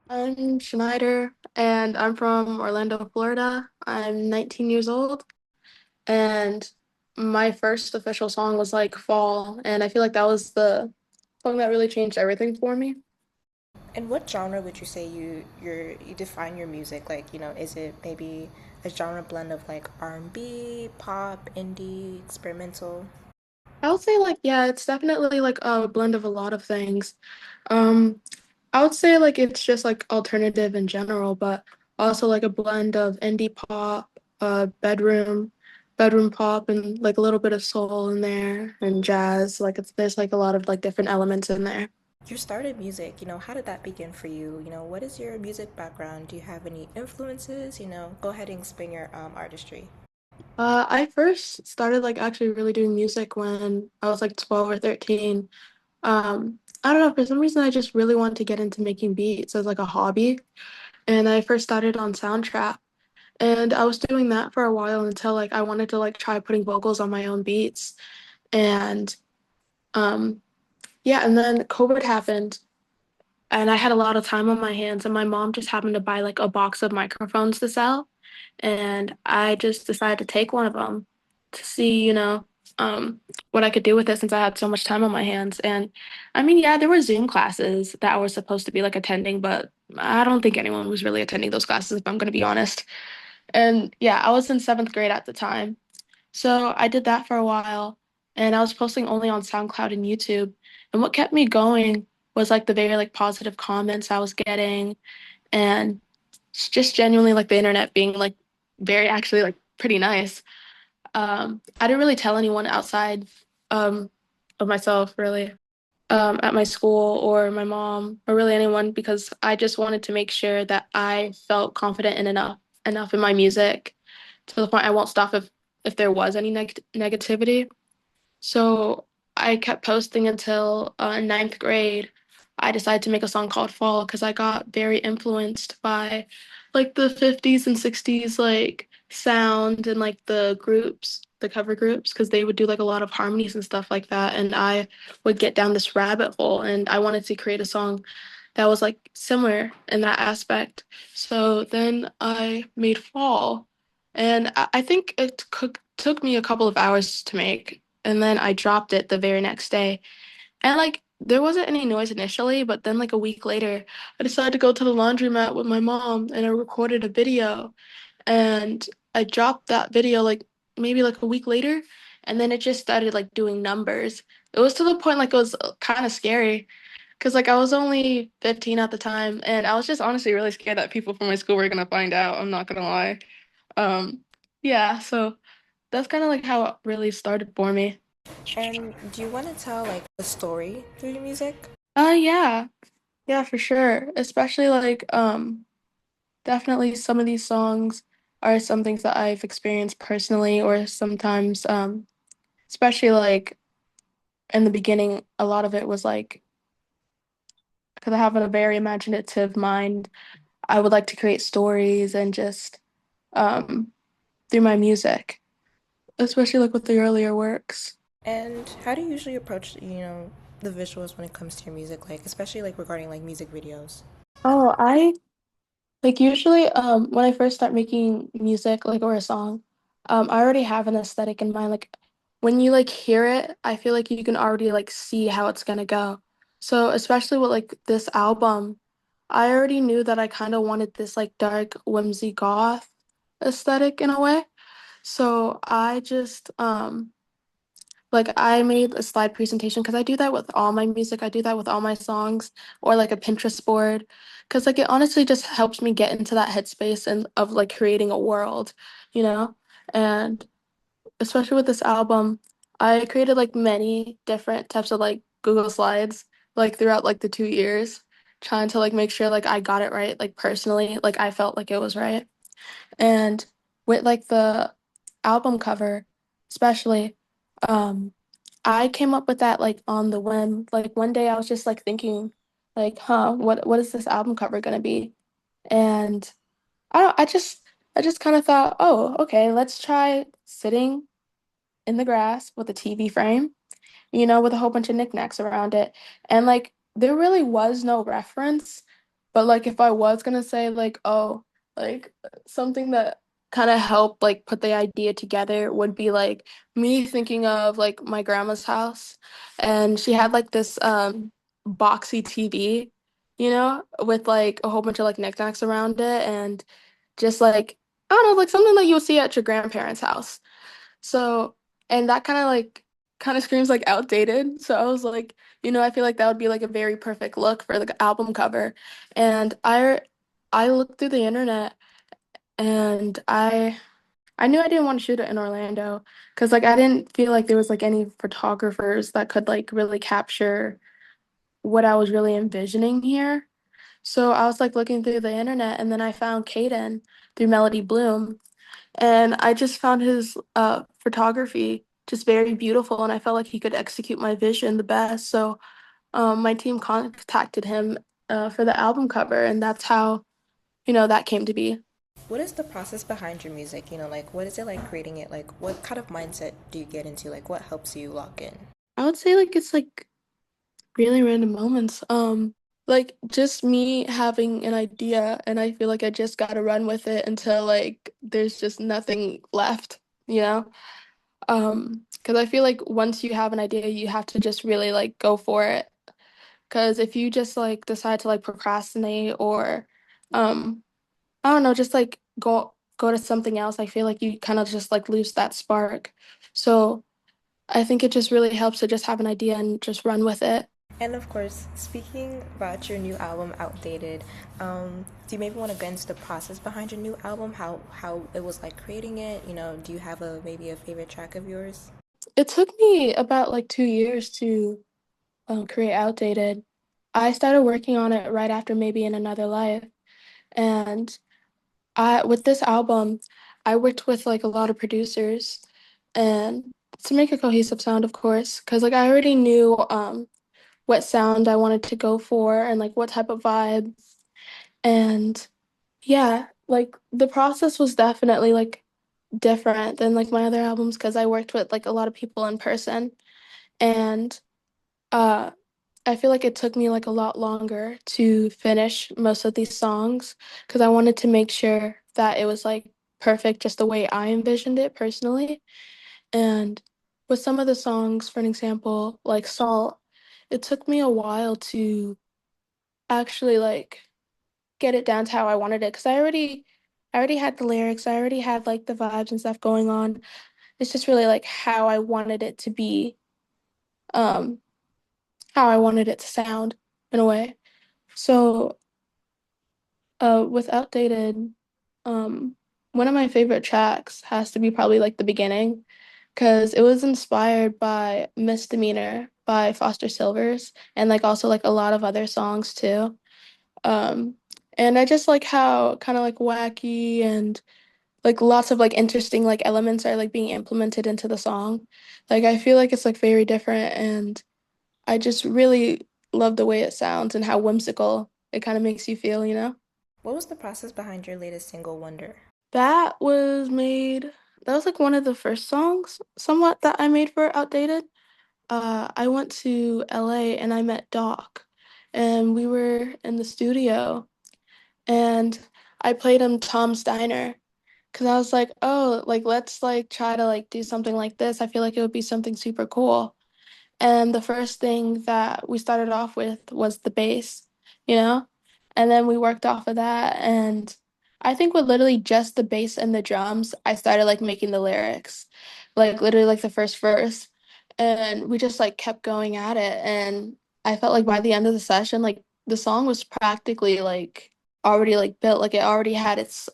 I'm Chenayder, and I'm from Orlando, Florida. I'm 19 years old, and my first official song was like Fall, and I feel like that was the song that really changed everything for me. And what genre would you say you define your music like? Is it maybe a genre blend of like R&B, pop, indie, experimental? I would say like yeah, it's definitely like a blend of a lot of things. Um, I would say like it's just like alternative in general, but also like a blend of indie pop, bedroom pop, and like a little bit of soul in there and jazz. Like there's like a lot of like different elements in there. You started music, how did that begin for you? What is your music background? Do you have any influences? Go ahead and explain your artistry. I first started like actually really doing music when I was like 12 or 13. I don't know, for some reason I just really wanted to get into making beats as like a hobby. And I first started on Soundtrap. And I was doing that for a while until like I wanted to like try putting vocals on my own beats. And um yeah, and then COVID happened and I had a lot of time on my hands and my mom just happened to buy like a box of microphones to sell. And I just decided to take one of them to see, what I could do with it since I had so much time on my hands. And I mean, yeah, there were Zoom classes that I was supposed to be like attending, but I don't think anyone was really attending those classes, if I'm going to be honest. And yeah, I was in seventh grade at the time. So I did that for a while and I was posting only on SoundCloud and YouTube. And what kept me going was like the very like positive comments I was getting and just genuinely like the internet being like very actually like pretty nice. I didn't really tell anyone outside um of myself really at my school or my mom or really anyone because I just wanted to make sure that I felt confident in enough in my music to the point I won't stop if there was any negativity. So I kept posting until ninth grade. I decided to make a song called Fall because I got very influenced by like the 50s and 60s like sound and like the groups, the cover groups, because they would do like a lot of harmonies and stuff like that. And I would get down this rabbit hole and I wanted to create a song that was like similar in that aspect. So then I made Fall. And I think took me a couple of hours to make and then I dropped it the very next day. And like there wasn't any noise initially, but then like a week later, I decided to go to the laundromat with my mom and I recorded a video and I dropped that video like maybe like a week later and then it just started like doing numbers. It was to the point like it was kind of scary because like I was only 15 at the time and I was just honestly really scared that people from my school were gonna find out. I'm not gonna lie. Um yeah, so that's kind of like how it really started for me. And do you want to tell like a story through your music? Yeah. Yeah, for sure. Especially like definitely some of these songs are some things that I've experienced personally or sometimes especially like in the beginning a lot of it was like because I have a very imaginative mind, I would like to create stories and just um through my music, especially like with the earlier works. And how do you usually approach, the visuals when it comes to your music, like especially like regarding like music videos? Oh, I like usually when I first start making music like or a song, I already have an aesthetic in mind. Like when you like hear it, I feel like you can already like see how it's gonna go. So especially with like this album, I already knew that I kind of wanted this like dark whimsy goth aesthetic in a way. So I just like I made a slide presentation because I do that with all my music. I do that with all my songs or like a Pinterest board because like it honestly just helps me get into that headspace and of like creating a world, you know? And especially with this album, I created like many different types of like Google Slides like throughout like the 2 years, trying to like make sure like I got it right, like personally, like I felt like it was right. And with like the album cover, especially, um, I came up with that like on the whim. Like one day I was just like thinking, like, what is this album cover gonna be? And I don't, I just kind of thought, oh, okay, let's try sitting in the grass with a TV frame, with a whole bunch of knickknacks around it. And like there really was no reference But like if I was gonna say like, oh, like something that kind of helped like put the idea together would be like me thinking of like my grandma's house, and she had like this boxy TV, with like a whole bunch of like knickknacks around it, and just like I don't know, like something that you would see at your grandparents' house. So, and that kind of screams like outdated. So I was like, I feel like that would be like a very perfect look for the album cover. And I looked through the internet, and I knew I didn't want to shoot it in Orlando because like I didn't feel like there was like any photographers that could like really capture what I was really envisioning here. So I was like looking through the internet, and then I found Caden through Melody Bloom, and I just found his photography just very beautiful, and I felt like he could execute my vision the best. So my team contacted him for the album cover, and that's how, that came to be. What is the process behind your music? Like what is it like creating it? Like what kind of mindset do you get into? Like what helps you lock in? I would say like it's like really random moments. Like just me having an idea, and I feel like I just gotta run with it until like there's just nothing left, you know? Because I feel like once you have an idea, you have to just really like go for it. Because if you just like decide to like procrastinate or, um, I don't know, just like go to something else, I feel like you kind of just like lose that spark. So I think it just really helps to just have an idea and just run with it. And of course, speaking about your new album, Outdated, do you maybe want to get into the process behind your new album? How it was like creating it? Do you have a maybe a favorite track of yours? It took me about like 2 years to create Outdated. I started working on it right after Maybe in Another Life. And with this album, I worked with like a lot of producers and to make a cohesive sound, of course, because like I already knew what sound I wanted to go for and like what type of vibe. And yeah, like the process was definitely like different than like my other albums because I worked with like a lot of people in person. And uh I feel like it took me like a lot longer to finish most of these songs because I wanted to make sure that it was like perfect just the way I envisioned it personally. And with some of the songs, for an example, like Salt, it took me a while to actually like get it down to how I wanted it because I already had the lyrics, I already had like the vibes and stuff going on. It's just really like how I wanted it to be, um, how I wanted it to sound in a way. So with Outdated, um, one of my favorite tracks has to be probably like the beginning, because it was inspired by Misdemeanor by Foster Silvers and like also like a lot of other songs too. Um, and I just like how kind of like wacky and like lots of like interesting like elements are like being implemented into the song. Like I feel like it's like very different, and I just really love the way it sounds and how whimsical it kind of makes you feel. What was the process behind your latest single, Wonder? That was made, that was like one of the first songs somewhat that I made for Outdated. I went to LA and I met Doc, and we were in the studio, and I played him Tom's Diner because I was like, oh, like let's like try to like do something like this. I feel like it would be something super cool. And the first thing that we started off with was the bass, you know? And then we worked off of that. And I think with literally just the bass and the drums, I started like making the lyrics, like literally like the first verse. And we just like kept going at it. And I felt like by the end of the session, like the song was practically like already like built, like it already had its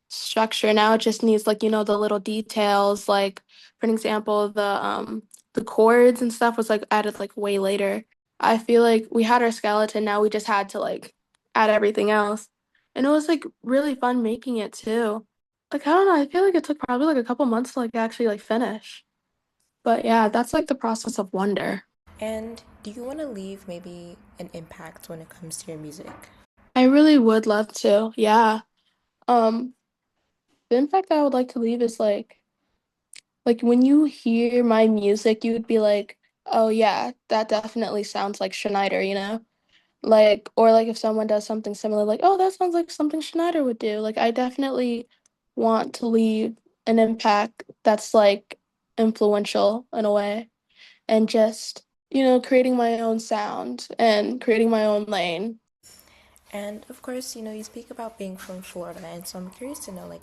structure. Now it just needs like, the little details, like for an example, the chords and stuff was like added like way later. I feel like we had our skeleton, now we just had to like add everything else. And it was like really fun making it too. Like I don't know, I feel like it took probably like a couple months to like actually like finish. But yeah, that's like the process of wonder. And do you want to leave maybe an impact when it comes to your music? I really would love to. Yeah. Um, the impact I would like to leave is like when you hear my music, you would be like, "Oh yeah, that definitely sounds like Chenayder," you know? Like, or like if someone does something similar, like, oh, that sounds like something Chenayder would do. Like, I definitely want to leave an impact that's like influential in a way and just, creating my own sound and creating my own lane. And of course, you speak about being from Florida, and so I'm curious to know, like,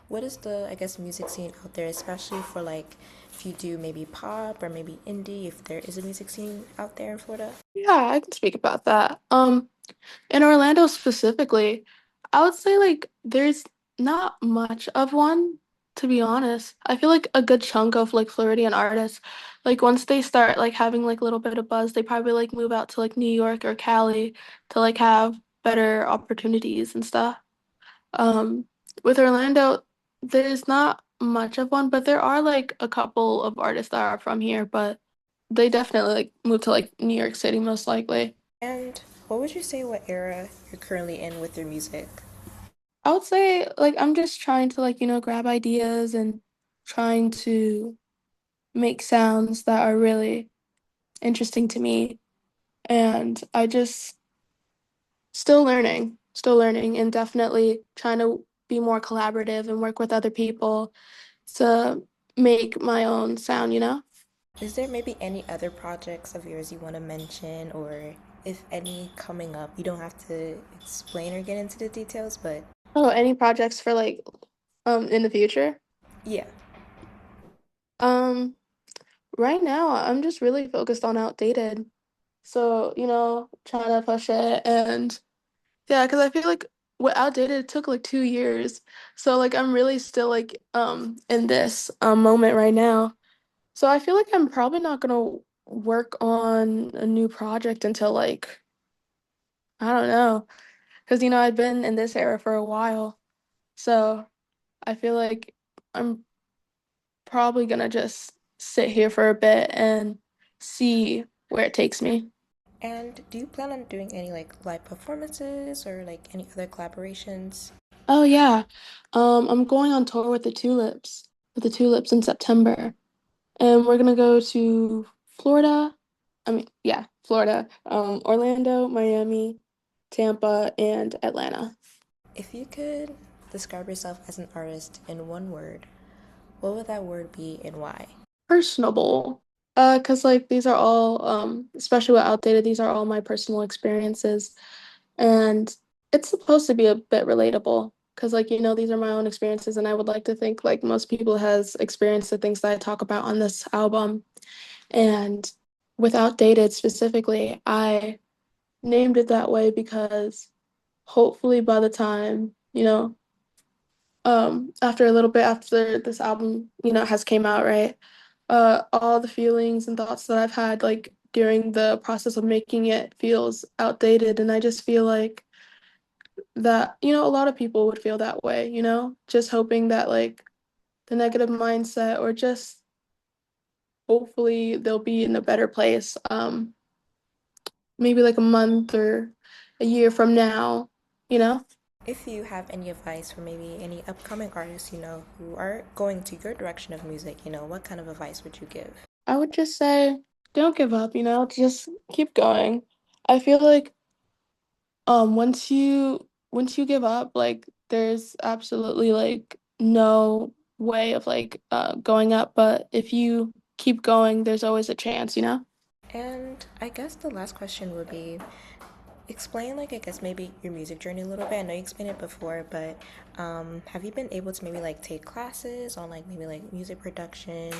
what is the, I guess, music scene out there, especially for like if you do maybe pop or maybe indie, if there is a music scene out there in Florida? Yeah, I can speak about that. In Orlando specifically, I would say like there's not much of one, to be honest. I feel like a good chunk of like Floridian artists, like once they start like having like a little bit of buzz, they probably like move out to like New York or Cali to like have better opportunities and stuff. Um, with Orlando, there's not much of one, but there are like a couple of artists that are from here, but they definitely like move to like New York City most likely. And what would you say what era you're currently in with your music? I would say like I'm just trying to like, grab ideas and trying to make sounds that are really interesting to me. And I just still learning and definitely trying to be more collaborative and work with other people to make my own sound. Is there maybe any other projects of yours you want to mention, or if any coming up? You don't have to explain or get into the details, but Oh, any projects for like in the future? yeah. Um, right now I'm just really focused on Outdated. So, trying to push it and yeah, because I feel like what Outdated it took like 2 years. So like I'm really still like in this moment right now. So I feel like I'm probably not gonna work on a new project until like I don't know. Because I've been in this era for a while. So I feel like I'm probably gonna just sit here for a bit and see where it takes me. And do you plan on doing any like live performances or like any other collaborations? Oh yeah. I'm going on tour with the Tulips in September. And we're gonna go to Florida. I mean, yeah, Florida, Orlando, Miami, Tampa, and Atlanta. If you could describe yourself as an artist in one word, what would that word be and why? Personable. 'Cause like these are all, especially with Outdated, these are all my personal experiences. And it's supposed to be a bit relatable. 'Cause like, these are my own experiences, and I would like to think like most people has experienced the things that I talk about on this album. And with Outdated specifically, I named it that way because hopefully by the time, after a little bit after this album, has came out, right? All the feelings and thoughts that I've had like during the process of making it feels outdated. And I just feel like that, a lot of people would feel that way, just hoping that like the negative mindset or just hopefully they'll be in a better place. Maybe like a month or a year from now, you know? If you have any advice for maybe any upcoming artists, who are going to your direction of music, what kind of advice would you give? I would just say don't give up, just keep going. I feel like once you give up, like there's absolutely like no way of like going up, but if you keep going, there's always a chance. And I guess the last question would be explain, like, I guess maybe your music journey a little bit. I know you explained it before, but have you been able to maybe like take classes on like maybe like music production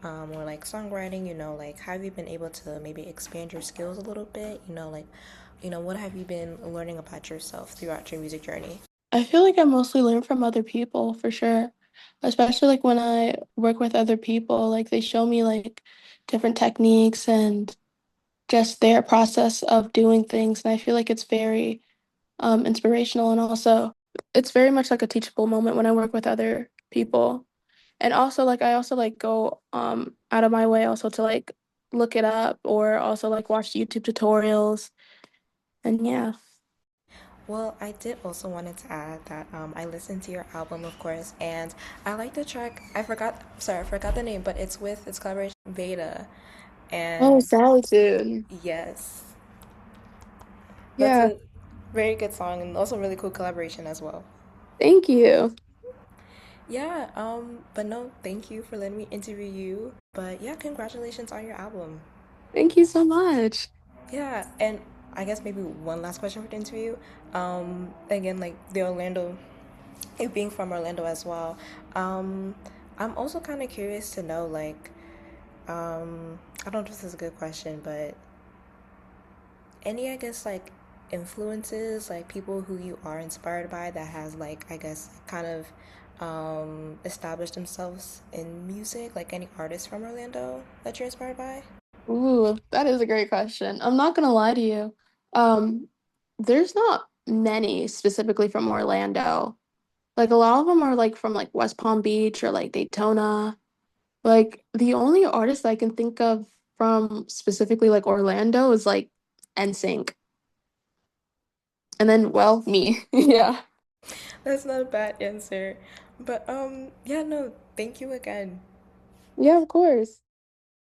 or like songwriting? Like, have you been able to maybe expand your skills a little bit? What have you been learning about yourself throughout your music journey? I feel like I mostly learn from other people for sure. Especially like when I work with other people, like they show me like different techniques and just their process of doing things. And I feel like it's very inspirational and also it's very much like a teachable moment when I work with other people. And also like I also like go out of my way also to like look it up or also like watch YouTube tutorials and yeah. Well, I did also wanted to add that I listened to your album, of course, and I like the track. I forgot the name, but it's collaboration Veda, Oh, and solitude. yes, That's Yeah, a very good song and also really cool collaboration as well. thank you. Yeah, but no, thank you for letting me interview you. But yeah, congratulations on your album. Thank you so much. Yeah, and I guess maybe one last question for the interview. Again, like the Orlando, it being from Orlando as well. Um, I'm also kind of curious to know, like, I don't know if this is a good question, but any, I guess, like influences, like people who you are inspired by that has, like, I guess, kind of established themselves in music, like any artists from Orlando that you're inspired by? Ooh, that is a great question. I'm not gonna lie to you. Um, there's not many specifically from Orlando. Like a lot of them are like from like West Palm Beach or like Daytona. Like the only artist I can think of from specifically like Orlando is like NSYNC. And then well, me. Yeah. That's not a bad answer. But yeah, no, thank you again. Yeah, of course.